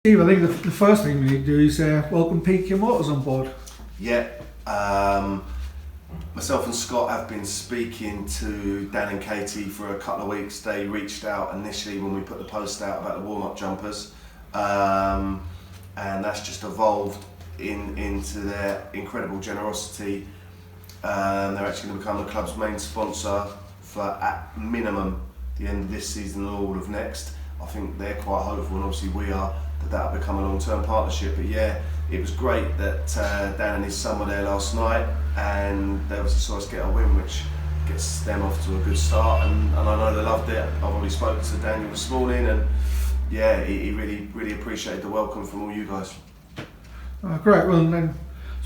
Steve, I think the first thing we need to do is welcome PK Motors on board. Yeah, myself and Scott have been speaking to Dan and Katie for a couple of weeks. They reached out initially when we put the post out about the warm-up jumpers, and that's just evolved into their incredible generosity. They're actually going to become the club's main sponsor for, at minimum, the end of this season and all of next. I think they're quite hopeful, and obviously we are, that that'll become a long-term partnership. But yeah, it was great that Dan and his son were there last night, and they obviously saw us get a win, which gets them off to a good start, and I know they loved it. I've already spoken to Daniel this morning, and yeah, he really appreciated the welcome from all you guys. Great, well then,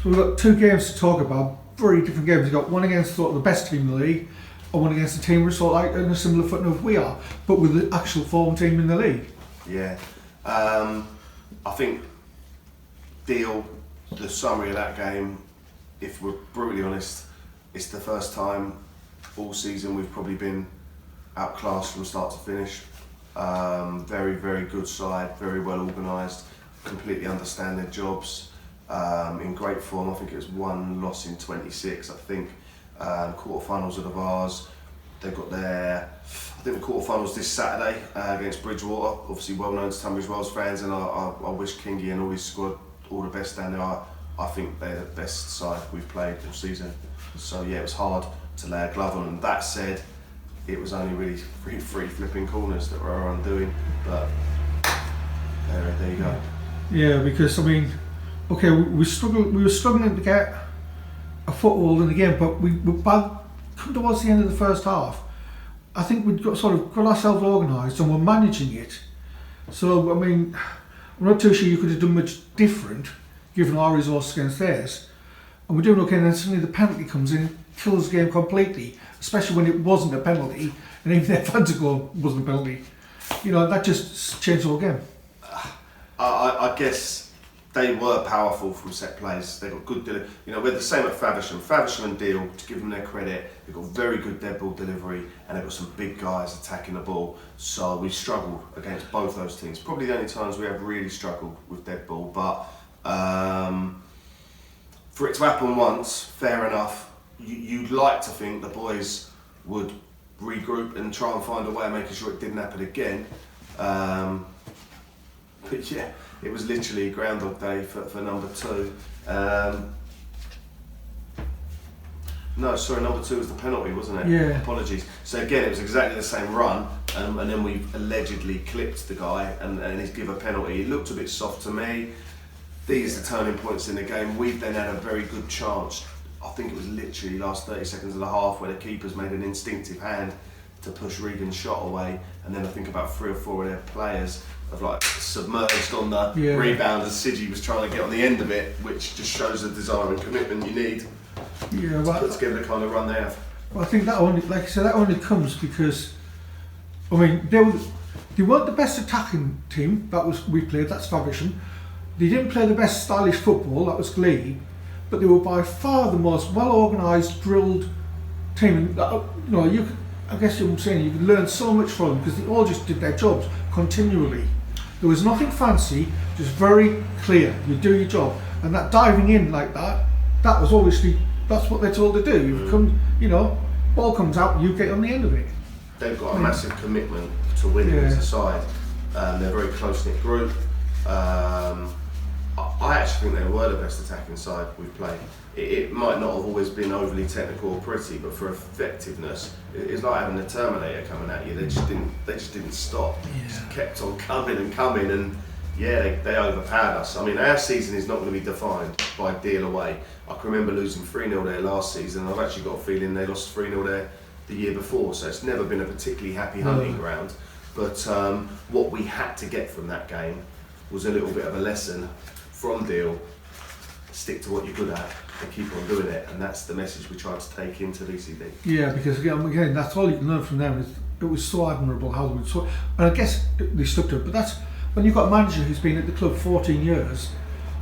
so we've got two games to talk about, very different games. We've got one against sort of the best team in the league, and one against a team we're sort of like in a similar footing as we are, but with the actual form team in the league. Yeah, I think Deal, the summary of that game, if we're brutally honest, it's the first time all season we've probably been outclassed from start to finish. Very good side, very well organised, completely understand their jobs, in great form. I think it was one loss in 26, I think. Quarterfinals of the Vars. They've got their, I think the quarterfinals this Saturday against Bridgewater. Obviously well known to Tunbridge Wells fans, and I wish Kingy and all his squad all the best down there. I think they're the best side we've played all season. So yeah, it was hard to lay a glove on them. That said, it was only really three flipping corners that were our undoing. But there you go. Yeah, because I mean, okay, we were struggling to get a foothold in the game, but we come towards the end of the first half, I think we'd got ourselves organised and we're managing it. So I mean, I'm not too sure you could have done much different given our resources against theirs. And we're doing okay, and then suddenly the penalty comes in, kills the game completely, especially when it wasn't a penalty, and even their fans goal wasn't a penalty. You know, that just changed the whole game. I guess they were powerful from set plays. They got good delivery. You know, we're the same at Faversham. Faversham and Deal, to give them their credit, they've got very good dead ball delivery, and they've got some big guys attacking the ball. So we struggled against both those teams. Probably the only times we have really struggled with dead ball. But for it to happen once, fair enough. You'd like to think the boys would regroup and try and find a way of making sure it didn't happen again. But yeah, it was literally Groundhog Day for number two. No, sorry, number two was the penalty, wasn't it? Yeah. Apologies. So again, it was exactly the same run, and then we allegedly clipped the guy, and he's given a penalty. It looked a bit soft to me. These are the turning points in the game. We've then had a very good chance. I think it was literally last 30 seconds of the half where the keeper's made an instinctive hand to push Regan's shot away, and then I think about 3 or 4 of their players have like submerged on the rebound as Sidgy was trying to get on the end of it, which just shows the desire and commitment you need to put together the kind of run they have. Well, I think that only, like I said, that only comes because, I mean, they weren't the best attacking team we played, that's Faversham. They didn't play the best stylish football, that was Glebe, but they were by far the most well organised, drilled team. And, I guess I'm saying you could learn so much from them because they all just did their jobs continually. There was nothing fancy, just very clear. You do your job, and that diving in like that was obviously, that's what they're told to do. Ball comes out, you get on the end of it. They've got a massive commitment to winning as a side. They're a very close-knit group. I actually think they were the best attacking side we've played. It might not have always been overly technical or pretty, but for effectiveness, it's like having a Terminator coming at you. They just didn't stop. Yeah. Just kept on coming, and yeah, they overpowered us. I mean, our season is not going to be defined by Deal away. I can remember losing 3-0 there last season. I've actually got a feeling they lost 3-0 there the year before, so it's never been a particularly happy hunting ground. But what we had to get from that game was a little bit of a lesson from Deal. Stick to what you're good at and keep on doing it, and that's the message we tried to take into VCD. Yeah, because again, that's all you can learn from them. It was so admirable how they would sort, and I guess they stuck to it. But that's when you've got a manager who's been at the club 14 years,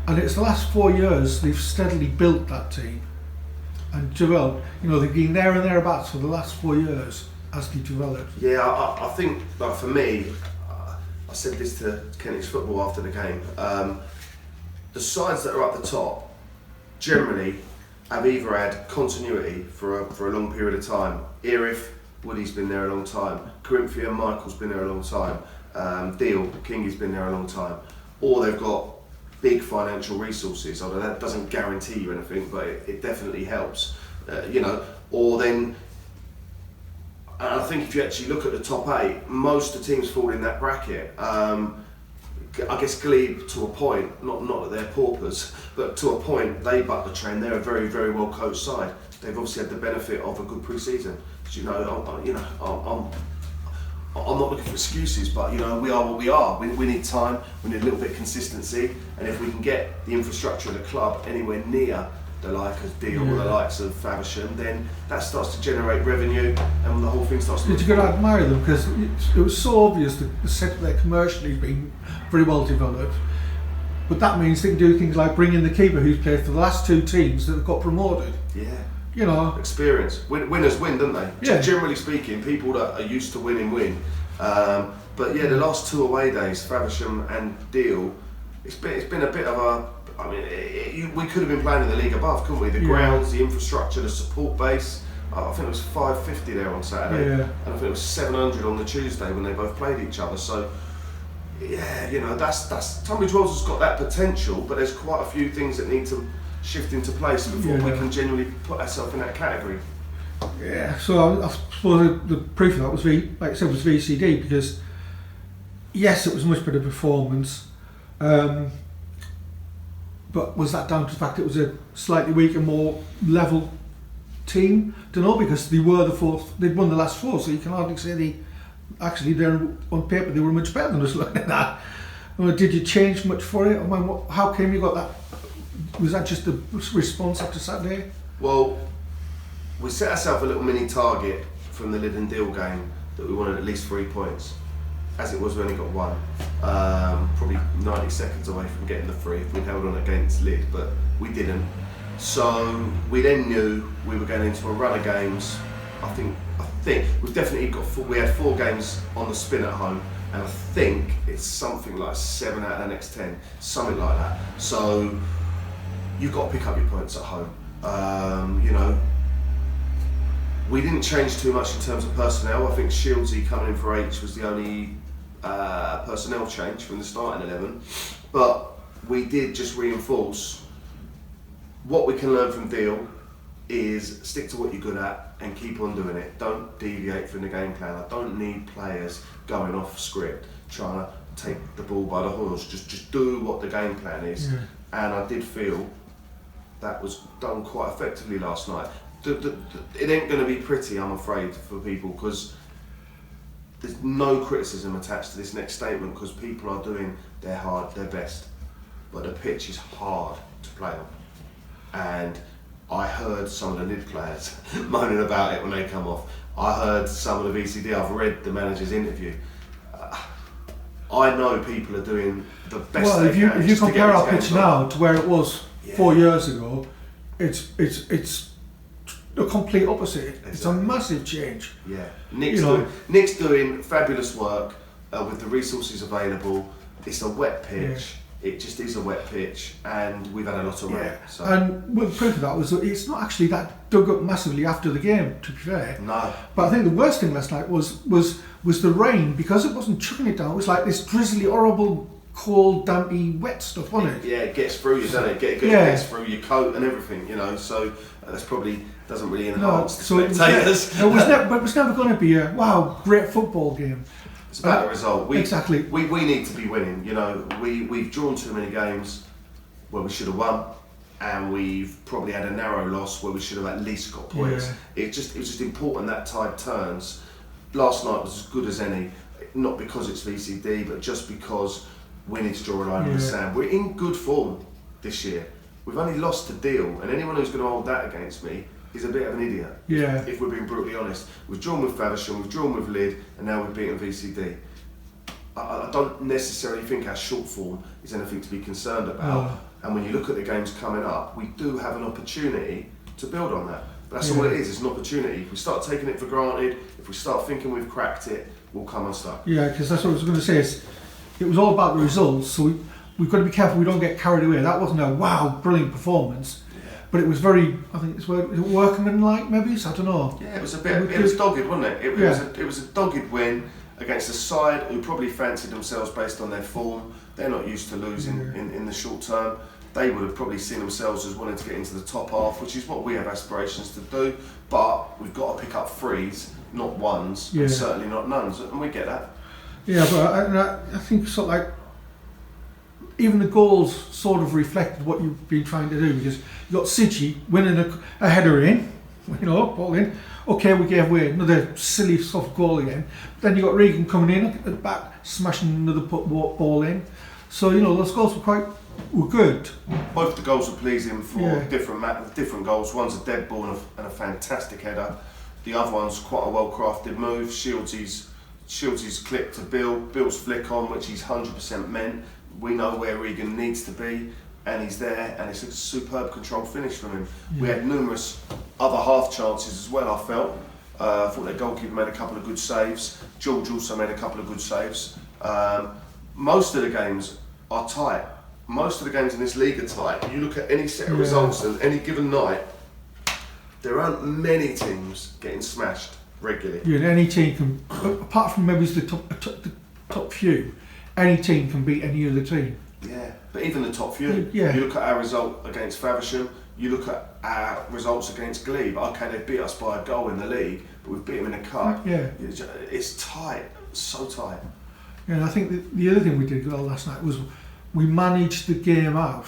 and it's the last 4 years they've steadily built that team and developed. They've been there and thereabouts for the last 4 years as they developed. Yeah, I think, like for me, I said this to Kentish Football after the game. The sides that are up the top generally have either had continuity for a long period of time. Erith, Woody's been there a long time. Corinthia, Michael's been there a long time. Deal, Kingy's been there a long time. Or they've got big financial resources, although that doesn't guarantee you anything, but it definitely helps. Or then, and I think if you actually look at the top 8, most of the teams fall in that bracket. I guess Glebe, to a point, not that they're paupers, but to a point, they buck the trend. They're a very, very well coached side. They've obviously had the benefit of a good pre-season. I'm not looking for excuses, but we are what we are. We need time. We need a little bit of consistency, and if we can get the infrastructure of the club anywhere near the likes of Deal or the likes of Faversham, then that starts to generate revenue, and the whole thing starts to. You've got to admire them because it was so obvious that the setup there commercially has been very well developed. But that means they can do things like bring in the keeper who's played for the last 2 teams that have got promoted. Yeah. Experience. Winners win, don't they? Yeah. Generally speaking, people that are used to winning win. But yeah, the last 2 away days, Faversham and Deal, it's been a bit of a. I mean, we could have been playing in the league above, couldn't we? The grounds, the infrastructure, the support base. I think it was 550 there on Saturday, and I think it was 700 on the Tuesday when they both played each other. So, yeah, that's Tunbridge Wells has got that potential, but there's quite a few things that need to shift into place before we can genuinely put ourselves in that category. Yeah. So I suppose the proof of that was like I said, was VCD, because yes, it was a much better performance. But was that down to the fact it was a slightly weaker, more level team? Don't know, because they were the 4th. They'd won the last 4, so you can hardly say they're on paper they were much better than us looking at that. Did you change much for it? How came you got that? Was that just a response after Saturday? Well, we set ourselves a little mini target from the Lyd and Deal game that we wanted at least 3 points. As it was, we only got 1. Probably 90 seconds away from getting the 3 if we'd held on against Lyd, but we didn't. So we then knew we were going into a run of games. I think we've definitely got we had 4 games on the spin at home, and I think it's something like 7 out of the next 10, something like that. So you've got to pick up your points at home. We didn't change too much in terms of personnel. I think Shieldsy coming in for H was the only personnel change from the starting 11, but we did just reinforce what we can learn from Deal is stick to what you're good at and keep on doing it. Don't deviate from the game plan. I don't need players going off script, trying to take the ball by the horns. Just do what the game plan is. And I did feel that was done quite effectively last night. It ain't going to be pretty, I'm afraid, for people, because there's no criticism attached to this next statement, because people are doing their best, but the pitch is hard to play on. And I heard some of the Lyd players moaning about it when they come off. I heard some of the VCD, I've read the manager's interview. I know people are doing the best they can. Well, if you compare our pitch now to where it was 4 years ago, it's the complete opposite. Exactly. It's a massive change. Yeah, Nick's doing fabulous work with the resources available. It's a wet pitch. It just is a wet pitch, and we've had a lot of rain. So. And the proof of that was that it's not actually that dug up massively after the game, to be fair. No. But I think the worst thing last night was the rain, because it wasn't chucking it down. It was like this drizzly, horrible, cold, dampy, wet stuff, wasn't it? Yeah, it gets through you, doesn't it? It gets through your coat and everything, So that's probably doesn't really enhance the spectators. It was never going to be a great football game. It's about the result. Exactly. We need to be winning. We've drawn too many games where we should have won, and we've probably had a narrow loss where we should have at least got points. Yeah. It was just important that tide turns. Last night was as good as any, not because it's VCD, but just because we need to draw a line in the sand. We're in good form this year. We've only lost to Deal, and anyone who's going to hold that against me is a bit of an idiot. Yeah. If we're being brutally honest. We've drawn with Faversham, we've drawn with Lyd, and now we've beaten VCD. I don't necessarily think our short form is anything to be concerned about. And when you look at the games coming up, we do have an opportunity to build on that. But that's all it is, it's an opportunity. If we start taking it for granted, if we start thinking we've cracked it, we'll come unstuck. Yeah, because that's what I was going to say. it was all about the results. So we've got to be careful we don't get carried away. That wasn't a wow, brilliant performance, but it was very, I think it's workmanlike maybe. So I don't know. Yeah, it was a bit. It was dogged, wasn't it? It was a dogged win against a side who probably fancied themselves based on their form. They're not used to losing in the short term. They would have probably seen themselves as wanting to get into the top half, which is what we have aspirations to do. But we've got to pick up threes, not ones, and certainly not nones, and we get that. Yeah, but I think sort of like even the goals sort of reflected what you've been trying to do, because you got Sigi winning a header in, ball in. Okay, we gave away another silly soft goal again. Then you got Regan coming in at the back, smashing another ball in. So those goals were good. Both the goals were pleasing for different goals. One's a dead ball and a fantastic header. The other one's quite a well-crafted move. Shields' clip to Bill. Bill's flick on, which he's 100% meant. We know where Regan needs to be, and he's there, and it's a superb controlled finish from him. Yeah. We had numerous other half chances as well, I felt. I thought their goalkeeper made a couple of good saves. George also made a couple of good saves. Most of the games are tight. Most of the games in this league are tight. You look at any set of results and any given night, there aren't many teams getting smashed regularly. Yeah, and any team can, apart from maybe the top few, any team can beat any other team. Yeah, but even the top few. Yeah. You look at our result against Faversham, you look at our results against Glebe. Okay, they beat us by a goal in the league, but we've beat them in the cup. Yeah. It's tight, so tight. Yeah, and I think the other thing we did well last night was we managed the game out.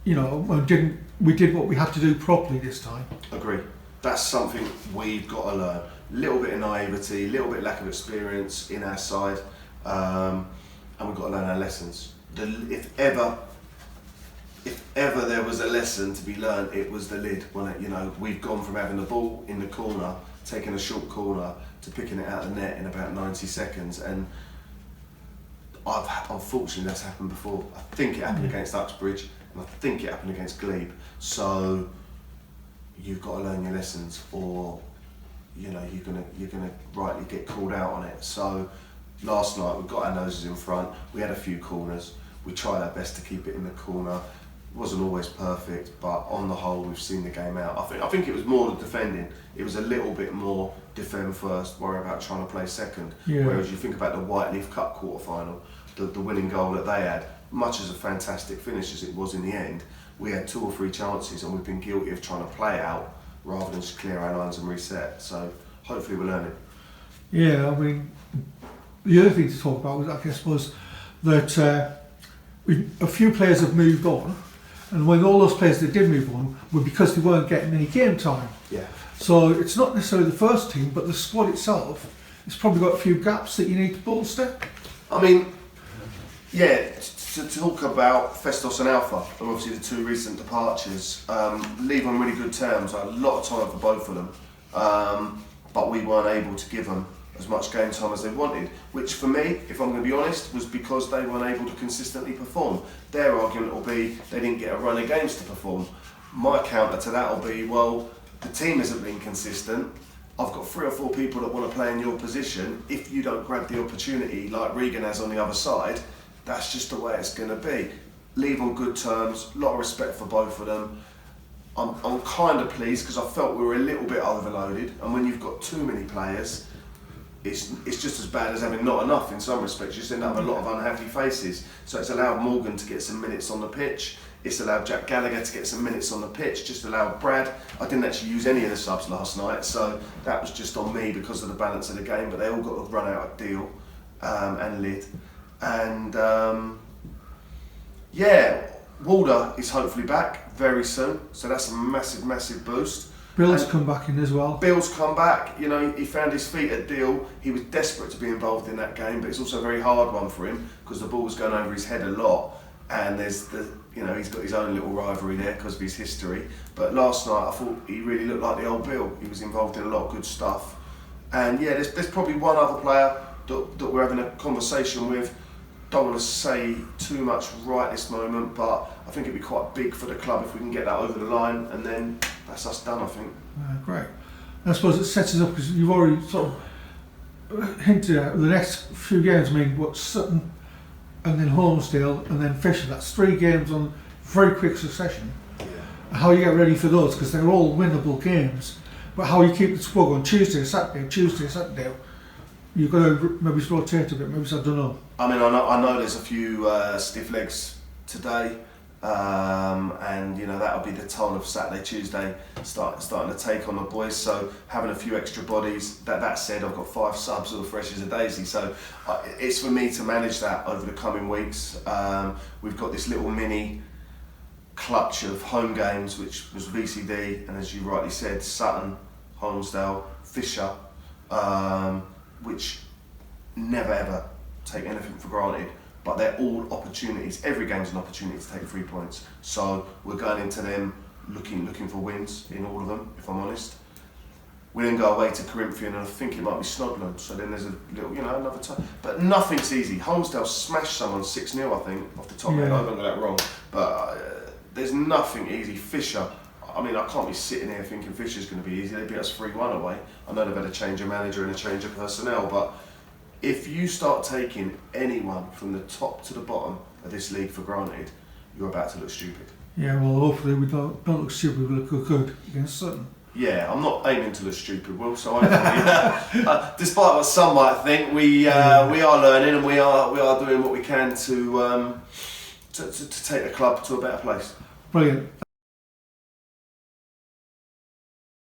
We did what we had to do properly this time. Agree. That's something we've got to learn. A little bit of naivety, a little bit lack of experience in our side, and we've got to learn our lessons. If ever there was a lesson to be learned, it was the lid. We've gone from having the ball in the corner, taking a short corner, to picking it out of the net in about 90 seconds, and unfortunately that's happened before. I think it happened against Uxbridge, and I think it happened against Glebe. So you've got to learn your lessons, or you're gonna rightly get called out on it. So last night we got our noses in front. We had a few corners. We tried our best to keep it in the corner. It wasn't always perfect, but on the whole we've seen the game out. I think it was more the defending. It was a little bit more defend first, worry about trying to play second. Yeah. Whereas you think about the Whiteleaf Cup quarter-final, the winning goal that they had, much as a fantastic finish as it was in the end, we had 2 or 3 chances and we've been guilty of trying to play out rather than just clear our lines and reset. So hopefully we're learning. Yeah, I mean, the other thing to talk about was, I guess, was that a few players have moved on, and when all those players that did move on were because they weren't getting any game time. Yeah. So it's not necessarily the first team, but the squad itself, it's probably got a few gaps that you need to bolster. I mean, yeah, to talk about Festos and Alpha, and obviously the 2 recent departures, leave on really good terms. I had a lot of time for both of them, but we weren't able to give them as much game time as they wanted, which for me, if I'm going to be honest, was because they weren't able to consistently perform. Their argument will be they didn't get a run of games to perform. My counter to that will be, well, the team isn't being consistent. I've got 3 or 4 people that want to play in your position. If you don't grab the opportunity like Regan has on the other side, that's just the way it's going to be. Leave on good terms, a lot of respect for both of them. I'm kind of pleased because I felt we were a little bit overloaded, and when you've got too many players, it's just as bad as having not enough in some respects. You just end up with a lot of unhappy faces. So it's allowed Morgan to get some minutes on the pitch. It's allowed Jack Gallagher to get some minutes on the pitch. Just allowed Brad. I didn't actually use any of the subs last night, so that was just on me because of the balance of the game. But they all got to run out of Deal and Lid. And Walder is hopefully back very soon. So that's a massive, massive boost. Bill's come back in as well. Bill's come back, he found his feet at Deal. He was desperate to be involved in that game, but it's also a very hard one for him because the ball was going over his head a lot, and there's he's got his own little rivalry there because of his history. But last night I thought he really looked like the old Bill. He was involved in a lot of good stuff. And yeah, there's probably one other player that we're having a conversation with. Don't want to say too much right this moment, but I think it'd be quite big for the club if we can get that over the line, and then that's us done, I think. Great. And I suppose it sets us up because you've already sort of hinted at the next few games. I mean, Sutton, and then Holmesdale, and then Fisher. That's 3 games on very quick succession. Yeah. How you get ready for those, because they're all winnable games, but how you keep the squad on Tuesday, Saturday, you've got to maybe rotate a bit, maybe, I don't know. I mean, I know there's a few stiff legs today, and you know that'll be the tone of Saturday, Tuesday, starting to take on the boys. So having a few extra bodies. That said, I've got 5 subs who are fresh as a daisy. So it's for me to manage that over the coming weeks. We've got this little mini clutch of home games, which was VCD, and as you rightly said, Sutton, Holmesdale, Fisher, which never ever take anything for granted, but they're all opportunities. Every game's an opportunity to take 3 points. So we're going into them looking for wins in all of them, if I'm honest. We then go away to Corinthian, and I think it might be Snodland. So then there's a little, another time. But nothing's easy. Holmesdale smashed someone 6-0, I think, off the top of my head. I don't get that wrong. But there's nothing easy. Fisher, I mean, I can't be sitting here thinking Fisher's going to be easy. They beat us 3-1 away. I know they've had a change of manager and a change of personnel, but if you start taking anyone from the top to the bottom of this league for granted, you're about to look stupid. Yeah, well, hopefully we don't look stupid, we look good against Sutton. Yeah, I'm not aiming to look stupid, Will. So despite what some might think, we are learning, and we are doing what we can to take the club to a better place. Brilliant.